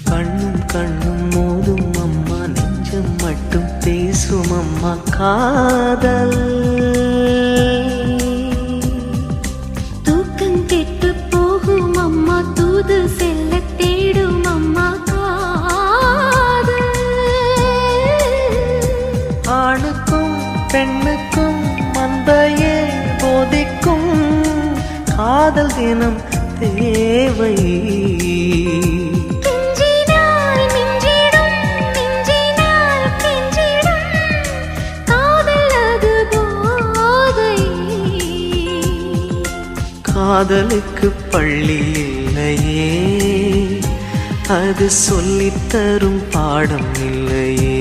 கண்ணும் கண்ணும் மோதும் அம்மா, நெஞ்சம் மட்டும் பேசும் அம்மா காதல். தூக்கம் கெட்டு போகும் அம்மா, தூது செல்ல தேடும் அம்மா காதல். ஆணுக்கும் பெண்ணுக்கும் அன்பையே போதிக்கும் காதல் தினம் தேவை. காதலுக்கு பள்ளி இல்லையே, அது சொல்லித்தரும் பாடம் இல்லையே.